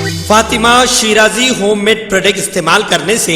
Fatima Shirazi homemade product इस्तेमाल करने से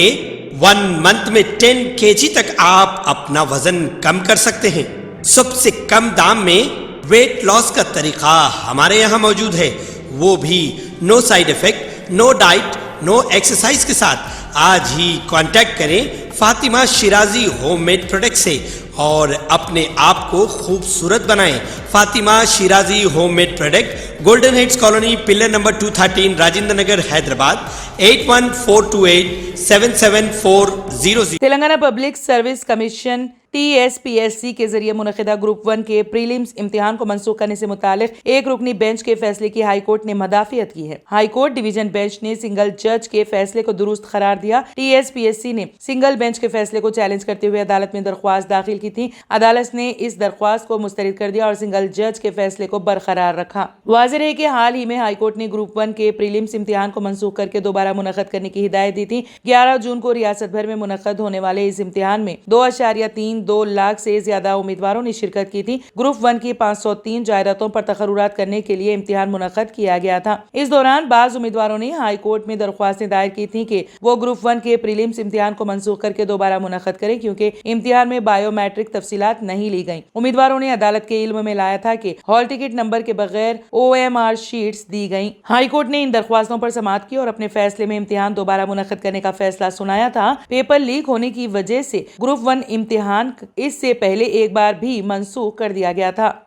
1 मंथ में 10 kg तक आप अपना वजन कम कर सकते हैं। सबसे कम दाम में वेट लॉस का तरीका हमारे यहाँ मौजूद है, वो भी no side effect, no diet, no exercise के साथ। आज ही कांटेक्ट करें फातिमा शिराजी होममेड प्रोडक्ट से और अपने आप को खूबसूरत बनाएं। Fatima Shirazi homemade product, Golden Heads Colony, pillar number 213, Rajendra Nagar, Hyderabad 8142877400। Telangana public service commission TSPSC के जरिए मुनक़िदा ग्रुप 1 के प्रीलिम्स इम्तिहान को मंसूख करने से मुतालिक एक रुकनी बेंच के फैसले की हाई कोर्ट ने मदाफियत की है। हाई कोर्ट डिवीजन बेंच ने सिंगल जज के फैसले को दुरुस्त करार दिया। TSPSC ने सिंगल बेंच के फैसले को चैलेंज करते हुए अदालत में दरख्वास्त दाखिल की थी। अदालत ने इस दरख्वास्त को मुस्तरद कर दिया और सिंगल जज के फैसले को बरकरार रखा। वाज़ेह है कि हाल ही में हाई कोर्ट ने ग्रुप 1 के प्रीलिम्स इम्तिहान को मंसूख करके दोबारा मुनक़्क़द करने की हिदायत दी थी। 11 जून को रियासत भर में मुनक़्क़द होने वाले इस इम्तिहान में 2.2 लाख से ज्यादा उम्मीदवारों ने शिरकत की थी। ग्रुप 1 की 503 जायदादों पर तकर्रुरात करने के लिए इम्तिहान मुनक़्क़द किया गया था। इस दौरान बाज उम्मीदवारों ने हाई कोर्ट में दरख्वास्तें दायर की थी कि वो ग्रुप 1 के प्रीलिम्स इम्तिहान को मंसूख करके दोबारा मुनक़्क़द करें, क्योंकि इम्तिहान में बायोमेट्रिक तफसीलात नहीं ली गयी। उम्मीदवारों ने अदालत के इल्म में लाया था कि हॉल टिकट नंबर के बगैर OMR शीट्स दी गयी। हाई कोर्ट ने इन दरख्वास्तों पर समाअत की और अपने फैसले में इम्तिहान दोबारा मुनक़्क़द करने का फैसला सुनाया था। पेपर लीक होने की वजह से ग्रुप 1 इम्तिहान इससे पहले एक बार भी मंसूख कर दिया गया था।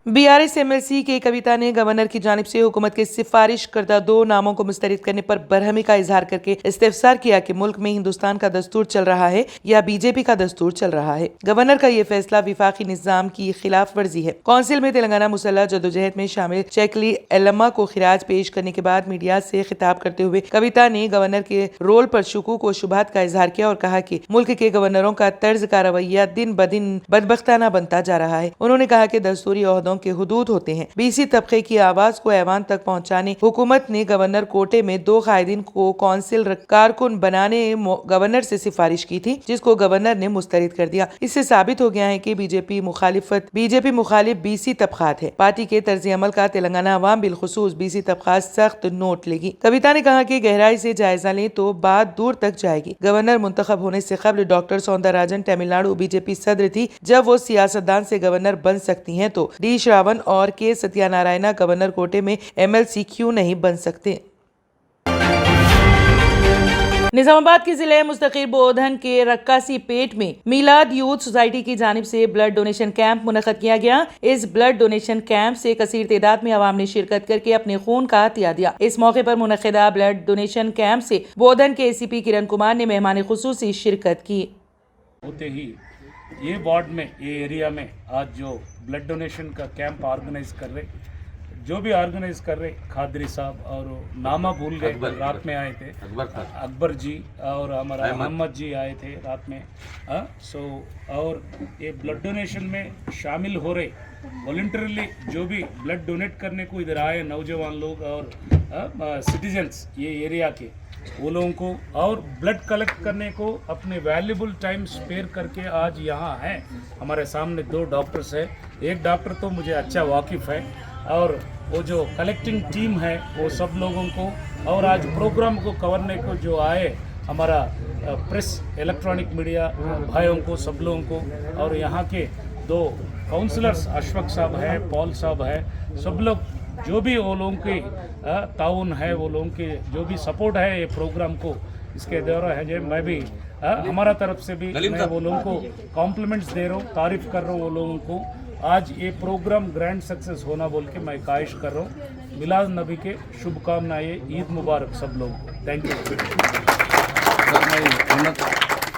BRS MLC के कविता ने गवर्नर की जानिब से हुकूमत के सिफारिश करदा 2 नामों को मुस्तरद करने पर बरहमी का इजहार करके इस्तिफसार किया कि मुल्क में हिंदुस्तान का दस्तूर चल रहा है या BJP का दस्तूर चल रहा है। गवर्नर का ये फैसला विफाकी निज़ाम की खिलाफ वर्जी है। कौंसिल में तेलंगाना मुसल्लह जदोजहद में शामिल चेकली एलम्मा को खिराज पेश करने के बाद मीडिया से खिताब करते हुए कविता ने गवर्नर के रोल पर शुकूक व शुबहात का इजहार किया और कहा कि मुल्क के गवर्नरों का तर्ज का रवैया दिन ब दिन बदबख्ताना बनता जा रहा है। उन्होंने कहा कि दस्तूरी ओहदों के हुदूद होते हैं। BC तबके की आवाज को ऐवान तक पहुंचाने हुकूमत ने गवर्नर कोटे में 2 कायदीन को कौंसिल कारकुन बनाने गवर्नर से सिफारिश की थी, जिसको गवर्नर ने मुस्तरद कर दिया। इससे साबित हो गया है कि बीजेपी मुखालिफ BC तबकात है। पार्टी के तर्ज अमल का तेलंगाना अवाम बिलखुसूस BC तबकात सख्त नोट लेगी। कविता ने कहा कि गहराई से जायजा लें तो बात दूर तक जाएगी। गवर्नर मुंतखब होने से कबल डॉक्टर सौंदरराजन तमिलनाडु BJP सदर थी। जब वो सियासतदान से गवर्नर बन सकती हैं तो D श्रावण और के सत्यानारायणा गवर्नर कोटे में MLC क्यों नहीं बन सकते। निजामाबाद के जिले मुस्तकीर बोधन के रक्कासी पेट में मीलाद यूथ सोसाइटी की जानिब से ब्लड डोनेशन कैंप मुनक़्क़द किया गया। इस ब्लड डोनेशन कैंप से कसीर तादाद में आवाम ने शिरकत करके अपने खून का अतिया दिया। इस मौके पर मुनक़्क़िदा ब्लड डोनेशन कैंप से बोधन के ACP किरण कुमार ने मेहमान खुसूसी शिरकत की। होते ही ये वार्ड में, ये एरिया में आज जो ब्लड डोनेशन का कैंप ऑर्गेनाइज कर रहे, जो भी ऑर्गेनाइज कर रहे, खादरी साहब और नामा भूल गए, रात में आए थे अकबर जी और हमारा मोहम्मद जी आए थे रात में। और ये ब्लड डोनेशन में शामिल हो रहे वॉलंटरली जो भी ब्लड डोनेट करने को इधर आए नौजवान लोग और सिटीजन्स ये एरिया के, वो लोगों को और ब्लड कलेक्ट करने को अपने वैल्यूबल टाइम स्पेयर करके आज यहाँ हैं। हमारे सामने 2 डॉक्टर्स हैं। एक डॉक्टर तो मुझे अच्छा वाकिफ़ है और वो जो कलेक्टिंग टीम है वो सब लोगों को, और आज प्रोग्राम को करने को जो आए हमारा प्रेस इलेक्ट्रॉनिक मीडिया भाइयों को, सब लोगों को, और यहाँ के 2 काउंसलर्स अशफक साहब है, पॉल साहब है, सब लोग जो भी वो लोगों के ताउन है, वो लोगों के जो भी सपोर्ट है ये प्रोग्राम को, इसके दौरा है जो मैं भी हमारा तरफ से भी मैं वो लोगों को कॉम्प्लीमेंट्स दे रहा हूँ, तारीफ़ कर रहा हूँ वो लोगों को। आज ये प्रोग्राम ग्रैंड सक्सेस होना बोल के मैं ख्वाहिश कर रहा हूँ। मिलाद नबी के शुभकामनाएं, ईद मुबारक सब लोगों को। Thank you.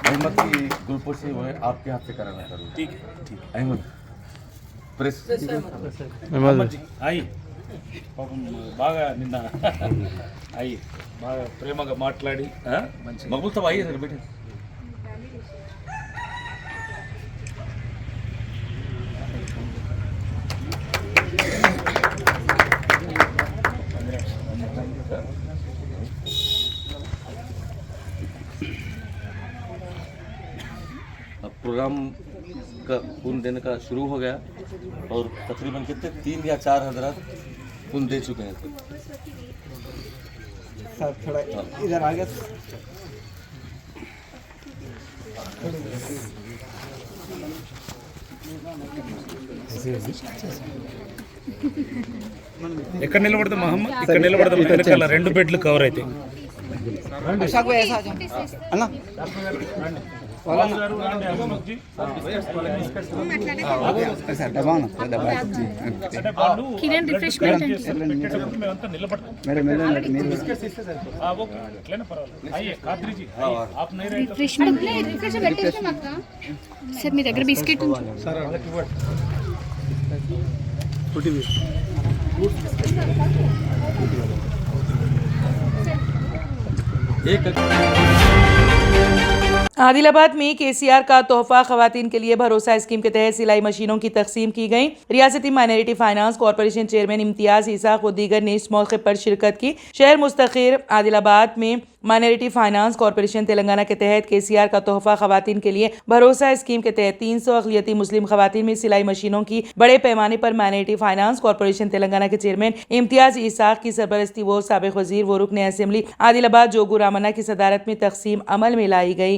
अहमद की गुलपुर से वो है, आपके हाथ से कराना चाहूँ। ठीक है। अहमद प्रेस अहमद जी आई బాగా నిన్న అయ్యి బాగా ప్రేమగా మాట్లాడి మంచి मकबूल साहब आइए सर, बेटे। अब प्रोग्राम का खून देने का शुरू हो गया और तकरीबन कितने 3 या 4 हज़रात खून दे चुके हैं। सर थोड़ा इधर आ गया। ఎక్కడ నిలబడతా మహమ్మద్? ఇక్కడ నిలబడతాం, వెనకాల 2 బెడ్లు కవర్ అయితే. अशोक भाई ऐसा आ जाओ अन्ना सर दबाओ ना दबाओ కిరణ్ రిఫ్రెష్మెంట్ మేమంతా నిలబడతాం. मेरे मेरे मेरे ఓకే ఎట్లైనా పర్వాలేదు. అయ్యే కాద్రి జీ ఆప్ నహీ రహే రిఫ్రెష్మెంట్ పెట్టేసి మాకు సార్ మీ దగ్గర బిస్కెట్ ఉంది आदिलाबाद में केसीआर का तोहफा खवातीन के लिए भरोसा स्कीम के तहत सिलाई मशीनों की तकसीम की गई। रियासती minority finance corporation chairman Imtiaz Isaq व दीगर ने इस मौके पर शिरकत की। शहर मुस्तखिर आदिलाबाद में माइनॉरिटी फाइनेंस कॉरपोरेशन तेलंगाना के तहत केसीआर का तोहफा खवातीन के लिए भरोसा स्कीम के तहत 300 अक़लियती मुस्लिम खवातीन में सिलाई मशीनों की बड़े पैमाने पर माइनॉरिटी फाइनेंस कॉरपोरेशन तेलंगाना के चेयरमैन इम्तियाज इसाक की सरबरस्ती व साबिक़ वज़ीर व रुकन असेंबली आदिलाबाद जोगू रामन्ना की सदारत में तकसीम अमल में लाई गई।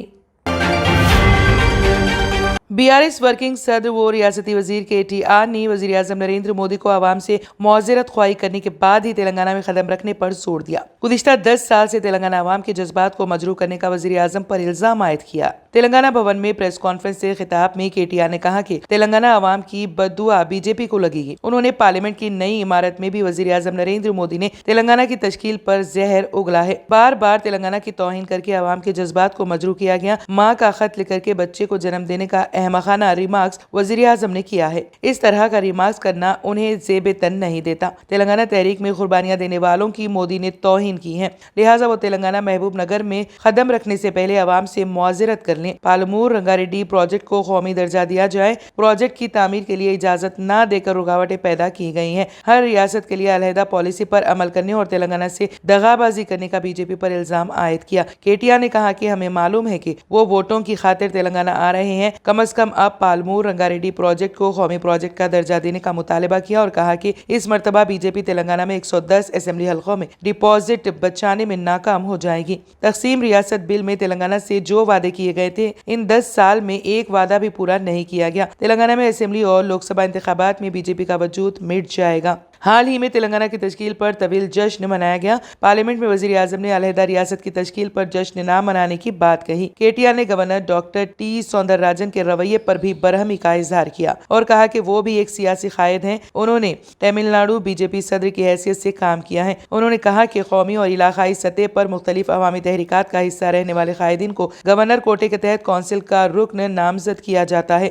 बीआरएस वर्किंग सदर व रियासती वजीर KTR ने वजीर आजम नरेंद्र मोदी को आवाम से मुआज़रत ख्वाही करने के बाद ही तेलंगाना में कदम रखने पर जोर दिया। गुज़िश्ता 10 साल से तेलंगाना आवाम के जज्बात को मजरू करने का वजीर आजम पर इल्जाम आयद किया। तेलंगाना भवन में प्रेस कॉन्फ्रेंस से खिताब में KTR ने कहा कि तेलंगाना आवाम की बद्दुआ बीजेपी को लगेगी। उन्होंने पार्लियामेंट की नई इमारत में भी वजीर आजम नरेंद्र मोदी ने तेलंगाना की तश्कील पर जहर उगला है। बार बार तेलंगाना की तौहीन करके आवाम के जज्बात को मजरू किया गया। माँ का खत लिख करके बच्चे को जन्म देने का अहमखाना रिमार्क्स वजीर आजम ने किया है। इस तरह का रिमार्क्स करना उन्हें ज़ेब-ए-तन नहीं देता। तेलंगाना तहरीक में कुर्बानियां देने वालों की मोदी ने तौहीन की है, लिहाजा वो तेलंगाना महबूब नगर में कदम रखने से पहले आवाम से मुआज़रत कर लें। पालमूर रंगारेड्डी प्रोजेक्ट को कौमी दर्जा दिया जाए। प्रोजेक्ट की तामीर के लिए इजाजत न देकर रुकावटें पैदा की गई हैं। हर रियासत के लिए अलहदा पॉलिसी पर अमल करने और तेलंगाना से दगाबाजी करने का बीजेपी पर इल्जाम आयद किया। KTR ने कहा कि हमें मालूम है कि वो वोटों की खातिर तेलंगाना आ रहे हैं। कम अज कम अब पालमूर रंगारेड्डी प्रोजेक्ट को कौमी प्रोजेक्ट का दर्जा देने का मुतालबा किया और कहा कि इस मरतबा बीजेपी तेलंगाना में 110 असेंबली हलकों में डिपॉजिट बचाने में नाकाम हो जाएगी। तकसीम रियासत बिल में तेलंगाना से जो वादे किए गए थे, इन 10 साल में एक वादा भी पूरा नहीं किया गया। तेलंगाना में असेंबली और लोकसभा इंतखाबात में बीजेपी का वजूद मिट जाएगा। हाल ही में तेलंगाना की तश्कील पर तवील जश्न मनाया गया। पार्लियामेंट में वजीर आजम ने अलहदा रियासत की तश्कील पर जश्न न मनाने की बात कही। KTR ने गवर्नर डॉक्टर T सौंदरराजन के रवैये पर भी बरहमी का इजहार किया और कहा कि वो भी एक सियासी कायद हैं। उन्होंने तमिलनाडु बीजेपी सदर की हैसियत से काम किया है। उन्होंने कहा कि कौमी और इलाकाई सतह पर मुख्तलिफ अवामी तहरीकात का हिस्सा रहने वाले कायदीन को गवर्नर कोटे के तहत कौंसिल का रुकन नामजद किया जाता है।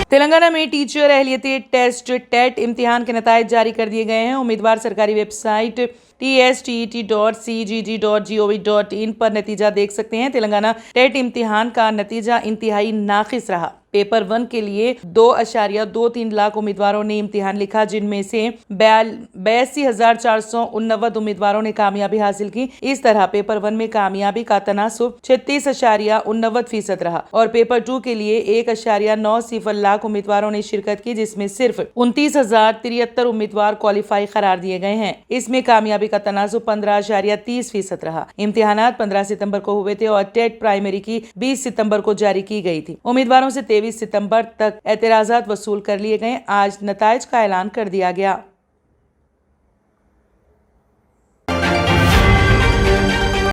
तेलंगाना में टीचर अहलियती टेस्ट टेट इम्तिहान के नताइज जारी कर दिए गए हैं। उम्मीदवार सरकारी वेबसाइट TSTET.cgg.gov.in पर नतीजा देख सकते हैं। तेलंगाना टेट इम्तिहान का नतीजा इंतहाई नाकिस रहा। पेपर 1 के लिए 2.23 लाख उम्मीदवारों ने इम्तिहान लिखा, जिनमें से 82,489 उम्मीदवारों ने कामयाबी हासिल की। इस तरह पेपर 1 में कामयाबी का तनासुब 36.89% रहा और पेपर 2 के लिए 1.90 लाख उम्मीदवारों ने शिरकत की, जिसमें सिर्फ 29,073 उम्मीदवार क्वालिफाई करार दिए गए हैं। इसमें कामयाबी का तनासुब 15.30% रहा। इम्तिहानात 15 सितंबर को हुए थे और टेट प्राइमरी की 20 सितंबर को जारी की गई थी। उम्मीदवारों से 23 सितंबर तक एतराजात वसूल कर लिए गए। आज नताइज का ऐलान कर दिया गया।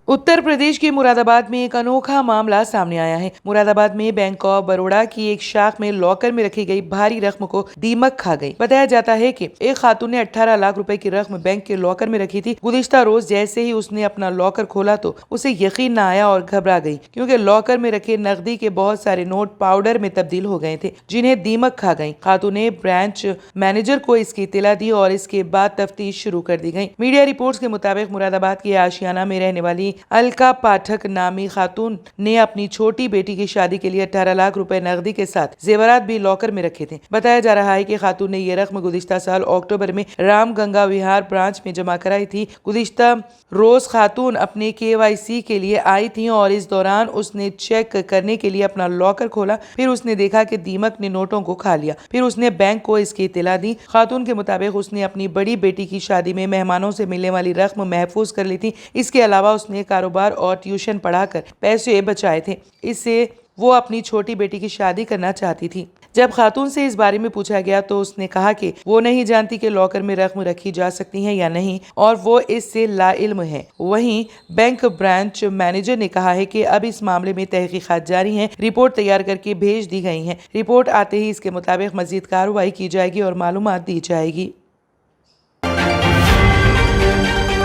उत्तर प्रदेश के मुरादाबाद में एक अनोखा मामला सामने आया है। मुरादाबाद में बैंक ऑफ बड़ौदा की एक शाख में लॉकर में रखी गई भारी रकम को दीमक खा गई। बताया जाता है कि एक खातून ने 18 लाख रुपए की रकम बैंक के लॉकर में रखी थी। गुज़िश्ता रोज जैसे ही उसने अपना लॉकर खोला तो उसे यकीन न आया और घबरा गई, क्योंकि लॉकर में रखे नकदी के बहुत सारे नोट पाउडर में तब्दील हो गए थे, जिन्हें दीमक खा गई। खातून ने ब्रांच मैनेजर को इसकी इत्तला दी और इसके बाद तफ्तीश शुरू कर दी गई। मीडिया रिपोर्ट्स के मुताबिक मुरादाबाद के आशियाना में रहने वाली अलका पाठक नामी खातून ने अपनी छोटी बेटी की शादी के लिए 18 लाख रुपए नकदी के साथ जेवरात भी लॉकर में रखे थे। बताया जा रहा है कि खातून ने ये रकम गुज़िश्ता साल अक्टूबर में राम गंगा विहार ब्रांच में जमा कराई थी। गुज़िश्ता रोज खातून अपने KYC के लिए आई थी और इस दौरान उसने चेक करने के लिए अपना लॉकर खोला। फिर उसने देखा कि दीमक ने नोटों को खा लिया। फिर उसने बैंक को इसकी इत्तला दी। खातून के मुताबिक उसने अपनी बड़ी बेटी की शादी में मेहमानों से मिलने वाली रकम महफूज कर ली थी। इसके अलावा उसने कारोबार और ट्यूशन पढ़ाकर पैसे बचाए थे। इससे वो अपनी छोटी बेटी की शादी करना चाहती थी। जब खातून से इस बारे में पूछा गया तो उसने कहा कि वो नहीं जानती कि लॉकर में रकम रखी जा सकती है या नहीं और वो इससे लाइल्म है। वहीं बैंक ब्रांच मैनेजर ने कहा है कि अब इस मामले में तहकीकात जारी हैं। रिपोर्ट तैयार करके भेज दी गई है। रिपोर्ट आते ही इसके मुताबिक मजीद कार्रवाई की जाएगी और मालूमात दी जाएगी।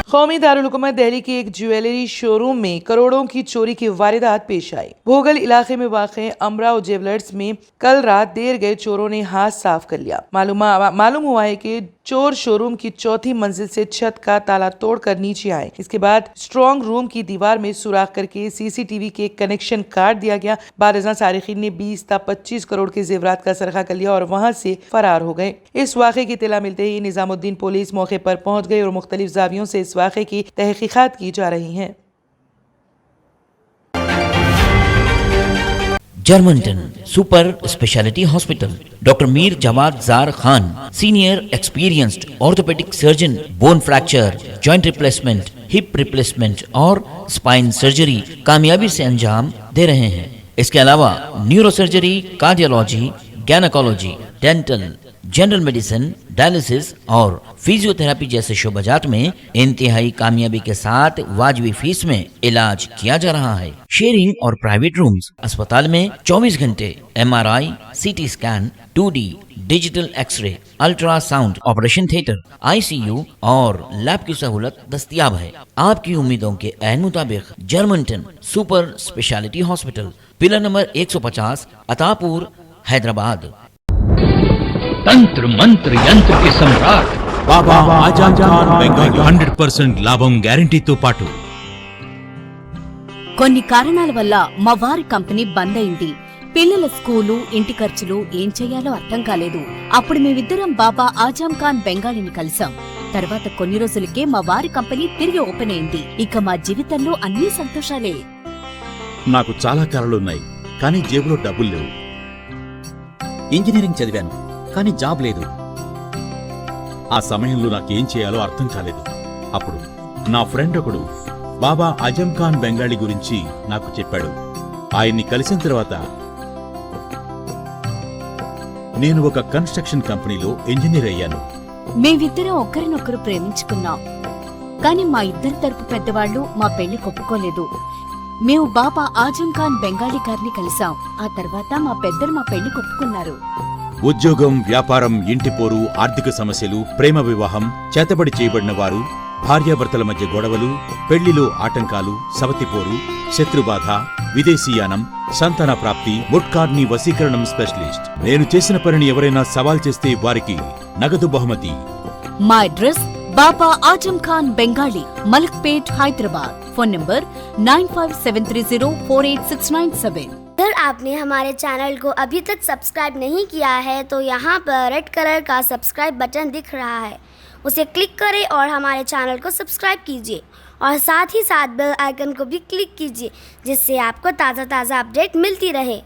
कौमी दारुल हुकूमत दिल्ली के एक ज्वेलरी शोरूम में करोड़ों की चोरी की वारदात पेश आई। भोगल इलाके में वाक़े अमराव ज्वेलर्स में कल रात देर गए चोरों ने हाथ साफ कर लिया। मालूम हुआ है कि चोर शोरूम की चौथी मंजिल से छत का ताला तोड़कर नीचे आए। इसके बाद स्ट्रॉन्ग रूम की दीवार में सुराख करके CCTV के कनेक्शन काट दिया गया। बारज़ां सारिकीन ने 20 से 25 करोड़ के जेवरात का सरखा कर लिया और वहां से फरार हो गए। इस वाक़े की इत्तला मिलते ही निजामुद्दीन पुलिस मौके पर पहुंच गई और मुख्तलिफ ज़ावियों से इस वाक़े की तहकीकात की जा रही हैं। Germanten super speciality hospital, doctor Mir Jawad Zar Khan, senior experienced orthopaedic surgeon, bone fracture, joint replacement, hip replacement और स्पाइन सर्जरी कामयाबी से अंजाम दे रहे हैं। इसके अलावा neurosurgery, cardiology, gynaecology, dental, general medicine, dialysis और फिजियोथेरेपी जैसे शोबाजात में इंतहाई कामयाबी के साथ वाजिबी फीस में इलाज किया जा रहा है। शेयरिंग और प्राइवेट रूम्स, अस्पताल में 24 घंटे MRI, CT scan, 2D digital x-ray, ultrasound, operation theatre, ICU और लैब की सहूलत दस्तयाब है। आपकी उम्मीदों के ऐन मुताबिक Germanten super speciality hospital, pillar number 150, Attapur, Hyderabad. तंत्र मंत्र यंत्र के सम्राट బాబా ఆజం ఖాన్ బెంగాలీ 100% లాభం గ్యారెంటీతో పాటు కొన్ని కారణాల వల్ల మా వారి కంపెనీ బంద్ అయింది. పిల్లల స్కూలు, ఇంటి ఖర్చులు ఏం చేయాలో అర్థం కాలేదు. అప్పుడు మేమిద్దరం బాబా ఆజం ఖాన్ బెంగాలీని కలిసాం. తర్వాత కొన్ని రోజులకే మా వారి కంపెనీ తిరిగి ఓపెన్ అయింది. ఇక మా జీవితంలో అన్ని సంతోషాలే. నాకు చాలా కలలున్నాయి, కానీ జేబులో డబ్బులు లేవు. ఇంజనీరింగ్ చదివాను, కానీ జాబ్ లేదు. ఆ సమయంలో నాకేం చేయాలో అర్థం కాలేదు. అప్పుడు నా ఫ్రెండ్ ఒకడు బాబా ఆజం ఖాన్ బెంగాలీ గురించి నాకు చెప్పాడు. ఆయన్ని కలిసిన తర్వాత నేను ఒక కన్స్ట్రక్షన్ కంపెనీలో ఇంజనీర్ అయ్యాను. మేమిద్దరం ఒకరినొకరు ప్రేమించుకున్నాం. కానీ మా ఇద్దరి తరపు పెద్దవాళ్లు మా పెళ్లి ఒప్పుకోలేదు. మేము బాబా ఆజం ఖాన్ బెంగాలీ గారిని కలిసాం. ఆ తర్వాత మా పెద్దలు మా పెళ్లి ఒప్పుకున్నారు. ఉద్యోగం, వ్యాపారం, ఇంటి పోరు, ఆర్థిక సమస్యలు, ప్రేమ వివాహం, చేతబడి చేయబడిన వారు, భార్యాభర్తల మధ్య గొడవలు, పెళ్లిలో ఆటంకాలు, సవతిపోరు, శత్రుబాధ, విదేశీయానం, సంతాన ప్రాప్తి, ముట్కార్ని వశీకరణం స్పెషలిస్ట్. నేను చేసిన పనిని ఎవరైనా సవాల్ చేస్తే వారికి నగదు బహుమతి. మా address Baba Azam Khan Bengali, Malakpet, Hyderabad. Phone number 9573048697। अगर आपने हमारे चैनल को अभी तक सब्सक्राइब नहीं किया है तो यहाँ पर रेड कलर का सब्सक्राइब बटन दिख रहा है, उसे क्लिक करें और हमारे चैनल को सब्सक्राइब कीजिए और साथ ही साथ बेल आइकन को भी क्लिक कीजिए, जिससे आपको ताज़ा अपडेट मिलती रहे।